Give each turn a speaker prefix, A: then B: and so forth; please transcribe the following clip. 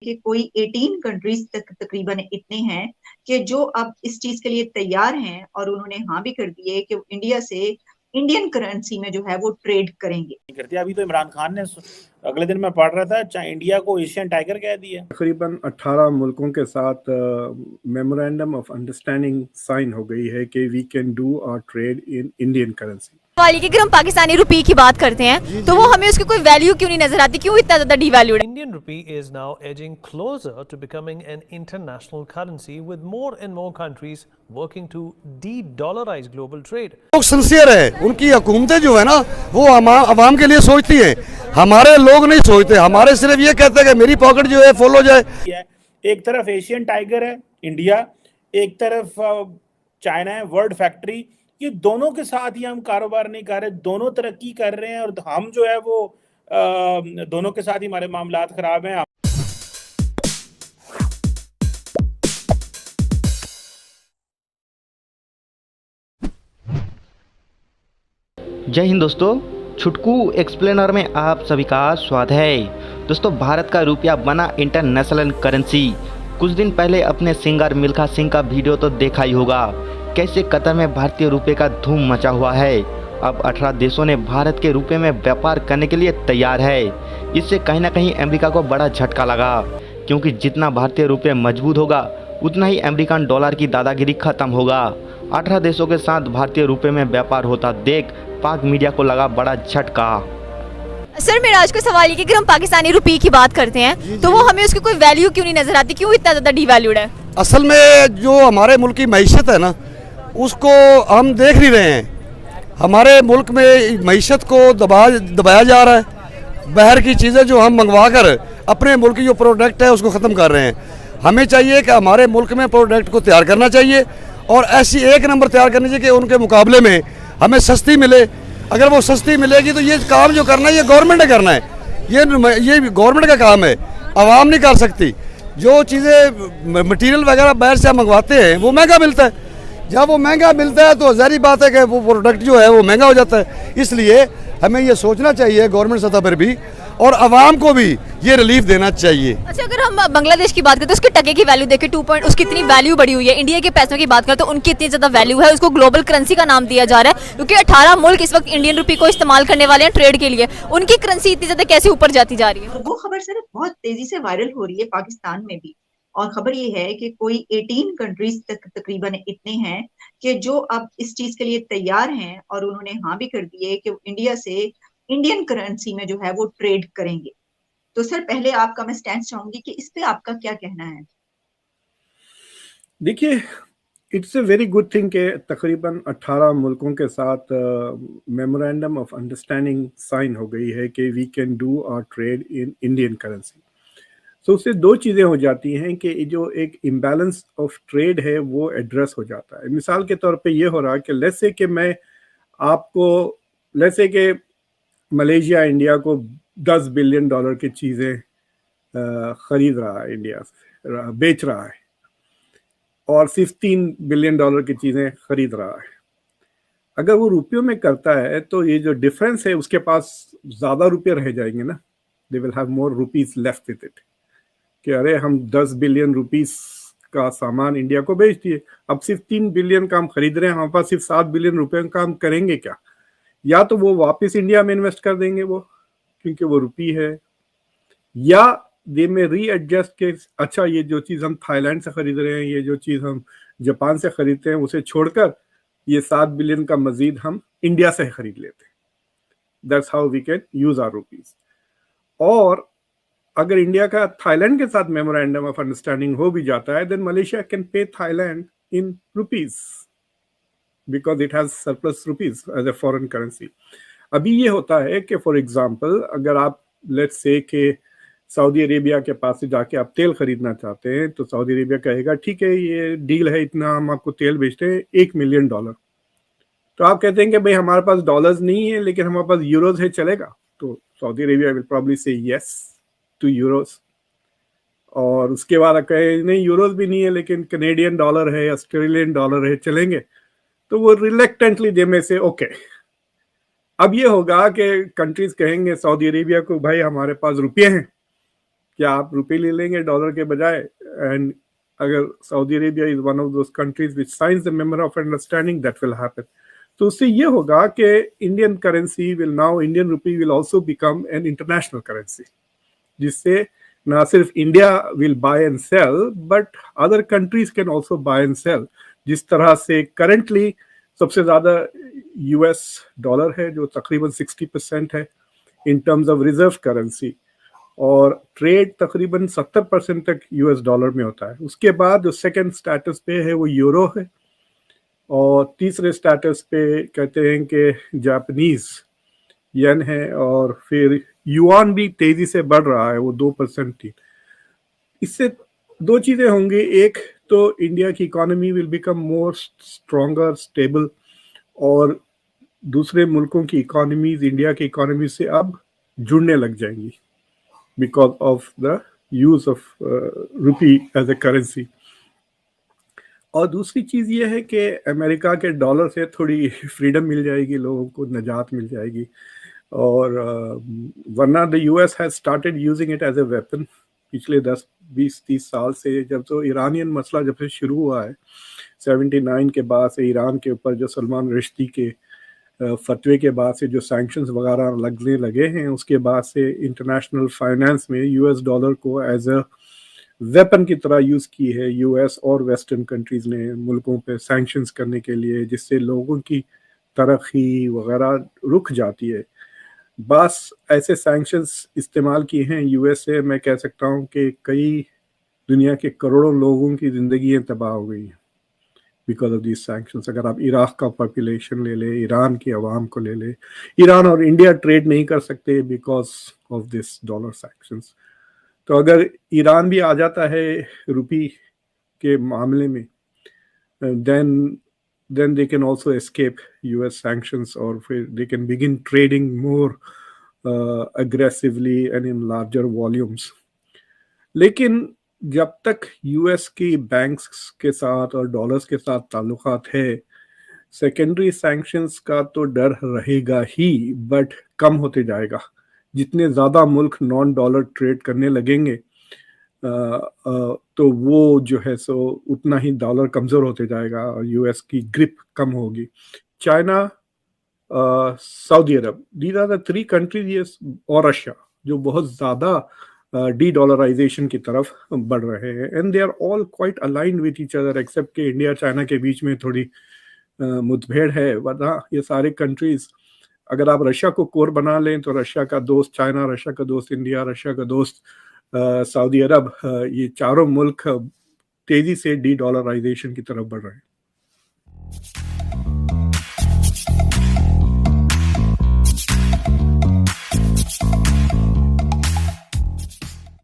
A: कि कोई 18 कंट्रीज तक तकरीबन इतने हैं कि जो अब इस चीज के लिए तैयार हैं और उन्होंने हाँ भी कर दी है कि इंडिया से इंडियन करेंसी में जो है वो ट्रेड करेंगे।
B: करते अभी तो इमरान खान ने अगले दिन मैं पढ़ रहा था चाहे इंडिया को एशियन टाइगर कह दिया।
C: तकरीबन 18 मुल्कों के साथ मेमोरेंडम ऑफ अंडरस्टैंडिंग साइन हो गई है कि we can do our trade in Indian currency.
D: वाली कि अगर हम पाकिस्तानी रुपये की बात करते हैं तो वो हमें उसकी कोई वैल्यू क्यों नहीं नजर आती, क्यों इतना ज्यादा डिवैल्यूड है?
E: Indian rupee is now edging closer to becoming an international currency with more and more countries working to de-dollarize global trade.
F: लोग सिंसियर है, उनकी हुकूमतें जो है ना वो आवाम के लिए सोचती हैं, हमारे लोग नहीं सोचते, हमारे सिर्फ ये कहते हैं कि मेरी पॉकेट जो है फुल हो जाए।
B: एक तरफ एशियन टाइगर है इंडिया, एक तरफ चाइना है वर्ल्ड फैक्ट्री, ये दोनों के साथ ही हम कारोबार नहीं कर रहे, दोनों तरक्की कर रहे हैं और हम जो है वो दोनों के साथ ही हमारे मामलात खराब हैं।
G: जय हिंद दोस्तों, छुटकू एक्सप्लेनर में आप सभी का स्वागत है। दोस्तों, भारत का रुपया बना इंटरनेशनल करेंसी। कुछ दिन पहले अपने सिंगर मिल्खा सिंह का वीडियो तो देखा ही होगा, कैसे कतर में भारतीय रुपये का धूम मचा हुआ है। अब 18 देशों ने भारत के रुपये में व्यापार करने के लिए तैयार है। इससे कहीं ना कहीं अमेरिका को बड़ा झटका लगा, क्योंकि जितना भारतीय रुपये मजबूत होगा उतना ही अमेरिकन डॉलर की दादागिरी खत्म होगा। 18 देशों के साथ भारतीय रुपये में व्यापार होता देख पाक मीडिया को लगा बड़ा झटका।
D: सर, मेरा आज का सवाल ये कि अगर हम पाकिस्तानी रुपये की बात करते हैं तो वो हमें उसकी कोई वैल्यू क्यों नहीं नजर आती, क्यों इतना ज्यादा डिवैल्यूड है?
F: असल में जो हमारे मुल्क की मईशत है ना, उसको हम देख नहीं रहे हैं। हमारे मुल्क में मईशत को दबाया जा रहा है। बाहर की चीज़ें जो हम मंगवा कर अपने मुल्क की जो प्रोडक्ट है उसको ख़त्म कर रहे हैं। हमें चाहिए कि हमारे मुल्क में प्रोडक्ट को तैयार करना चाहिए और ऐसी एक नंबर तैयार करनी चाहिए कि उनके मुकाबले में हमें सस्ती मिले। अगर वो सस्ती मिलेगी तो ये काम जो करना है ये गवर्नमेंट ने करना है, ये गवर्नमेंट का काम है, आवाम नहीं कर सकती। जो चीज़ें मटेरियल वगैरह बाहर से हम मंगवाते हैं वो महंगा मिलता है। जब वो महंगा मिलता है तो ज़ाहिर बात है कि वो प्रोडक्ट जो है वो महंगा हो जाता है। इसलिए हमें ये सोचना चाहिए गवर्नमेंट सतह पर भी और आवाम को भी ये रिलीफ देना चाहिए।
D: अच्छा, अगर हम बांग्लादेश की बात करते हैं, उसके टके की वैल्यू देखें 2 पॉइंट, उसकी इतनी वैल्यू बढ़ी हुई है। इंडिया के पैसों की बात करें तो उनकी इतनी ज्यादा वैल्यू है, उसको ग्लोबल करेंसी का नाम दिया जा रहा है, क्योंकि 18 मुल्क इस वक्त इंडियन रुपये को इस्तेमाल करने वाले हैं ट्रेड के लिए। उनकी करेंसी इतनी ज्यादा कैसे ऊपर जाती जा रही है?
A: वो खबर सर बहुत तेजी से वायरल हो रही है पाकिस्तान में भी, और खबर ये है कि कोई 18 कंट्रीज तक तकरीबन इतने हैं कि जो अब इस चीज के लिए तैयार हैं और उन्होंने हाँ भी कर दी है कि इंडिया से इंडियन करेंसी में जो है वो ट्रेड करेंगे। तो सर, पहले आपका मैं स्टैंड चाहूंगी कि इस पे आपका क्या कहना है?
C: देखिए, it's a very good thing कि तकरीबन 18 मुल्कों के साथ मेमोरेंडम ऑफ अंडरस्टैंडिंग साइन हो गई है कि we can do our trade in Indian currency. तो उससे दो चीज़ें हो जाती हैं कि जो एक इम्बैलेंस ऑफ ट्रेड है वो एड्रेस हो जाता है। मिसाल के तौर पे ये हो रहा है कि लेट्स से कि मैं आपको लेट्स से कि मलेशिया इंडिया को $10 बिलियन की चीज़ें ख़रीद रहा है, इंडिया से बेच रहा है, और सिर्फ $3 बिलियन की चीज़ें ख़रीद रहा है। अगर वो रुपयों में करता है तो ये जो डिफरेंस है उसके पास ज़्यादा रुपये रह जाएंगे ना, they will have more rupees left with it, कि अरे हम 10 बिलियन रुपीस का सामान इंडिया को बेच दिए, अब सिर्फ 3 बिलियन का हम खरीद रहे हैं, हमारे पास सिर्फ 7 बिलियन रुपए का हम करेंगे क्या? या तो वो वापस इंडिया में इन्वेस्ट कर देंगे वो, क्योंकि वो रुपी है, या दे में रीएडजस्ट के अच्छा ये जो चीज़ हम थाईलैंड से खरीद रहे हैं, ये जो चीज़ हम जापान से खरीदते हैं, उसे छोड़कर ये 7 बिलियन का मजीद हम इंडिया से खरीद लेते हैं। That's how we can use our rupees. और अगर इंडिया का थाईलैंड के साथ मेमोरेंडम ऑफ अंडरस्टैंडिंग हो भी जाता है, then Malaysia can pay Thailand in rupees because it has surplus rupees as a foreign currency. अभी ये होता है कि फॉर एग्जांपल अगर आप लेट्स से कि सऊदी अरेबिया के पास से जाके आप तेल खरीदना चाहते हैं, तो सऊदी अरेबिया कहेगा ठीक है ये डील है, इतना हम आपको तेल बेचते हैं $1 मिलियन। तो आप कहते हैं कि भाई हमारे पास डॉलर्स नहीं है लेकिन हमारे पास यूरोज है, चलेगा? तो सऊदी अरेबिया विल प्रॉब्ली से यस टू यूरोज। और उसके बाद कहे नहीं यूरोज भी नहीं है लेकिन कनेडियन डॉलर है, ऑस्ट्रेलियन डॉलर है, चलेंगे? तो वो रिलेक्टेंटली दे में से ओके। अब ये होगा कि कंट्रीज कहेंगे सऊदी अरेबिया को भाई हमारे पास रुपये हैं, क्या आप रुपए ले लेंगे डॉलर के बजाय? एंड अगर Saudi Arabia is one of those countries which since the memorandum of understanding, that will happen. तो उससे ये होगा कि Indian currency will now, Indian rupee will also become an international currency, जिससे ना सिर्फ India will buy and sell but other countries can also buy and sell. जिस तरह से करंटली सबसे ज्यादा यूएस डॉलर है जो तकरीबन 60% है in terms of reserve currency, और ट्रेड तकरीबन 70% तक यूएस डॉलर में होता है। उसके बाद जो सेकंड स्टेटस पे है वो यूरो है, और तीसरे स्टेटस पे कहते हैं कि जापानीज येन है, और फिर युआन भी तेजी से बढ़ रहा है, वो 2% थी। इससे दो चीजें होंगी, एक तो इंडिया की economy will become more stronger, stable, और दूसरे मुल्कों की इकोनॉमीज इंडिया की इकोनॉमी से अब जुड़ने लग जाएंगी because of the use of rupee as a currency. और दूसरी चीज ये है कि अमेरिका के डॉलर से थोड़ी फ्रीडम मिल जाएगी, लोगों को निजात मिल जाएगी, और वरना the US has started using it as a weapon पिछले 10-20-30 साल से। जब तो ईरानियन मसला जब से शुरू हुआ है 79 के बाद से, ईरान के ऊपर जो सलमान रश्दी के फतवे के बाद से जो सैंक्शंस वगैरह लगने लगे हैं, उसके बाद से इंटरनेशनल फाइनेंस में यूएस डॉलर को एज अ वेपन की तरह यूज की है यूएस और वेस्टर्न कंट्रीज ने मुल्कों पे सैंक्शंस करने के लिए, जिससे लोगों की तरक्की वगैरह रुक जाती है। बस ऐसे सैंक्शंस इस्तेमाल किए हैं यूएस से, मैं कह सकता हूँ कि कई दुनिया के करोड़ों लोगों की जिंदगी तबाह हो गई है बिकॉज ऑफ दीज सैंक्शंस। अगर आप इराक का पॉपुलेशन ले ले, ईरान की आवाम को ले ले, ईरान और इंडिया ट्रेड नहीं कर सकते because of this dollar sanctions. तो अगर ईरान भी आ जाता है रुपी के मामले में, then they can also escape US sanctions, और फिर they can begin trading more aggressively and in larger volumes। लेकिन जब तक यूएस की बैंक्स के साथ और डॉलर्स के साथ ताल्लुकात है, सेकेंडरी सैंक्शंस का तो डर रहेगा ही, बट कम होते जाएगा। जितने ज़्यादा मुल्क नॉन डॉलर ट्रेड करने लगेंगे तो वो जो है सो उतना ही डॉलर कमज़ोर होते जाएगा और यूएस की ग्रिप कम होगी। China, Saudi Arab, these are the 3 countries, और रशिया, जो बहुत ज़्यादा डी-डॉलराइजेशन की तरफ बढ़ रहे हैं, and they are all quite aligned with each other, except कि इंडिया चाइना के बीच में थोड़ी मुठभेड़ है। वरना ये सारे कंट्रीज, अगर आप रशिया को कोर बना लें तो रशिया का दोस्त चाइना, रशिया का दोस्त इंडिया, रशिया का दोस्त सऊदी अरब, ये चारों मुल्क तेजी से डी-डॉलराइजेशन की तरफ बढ़ रहे हैं।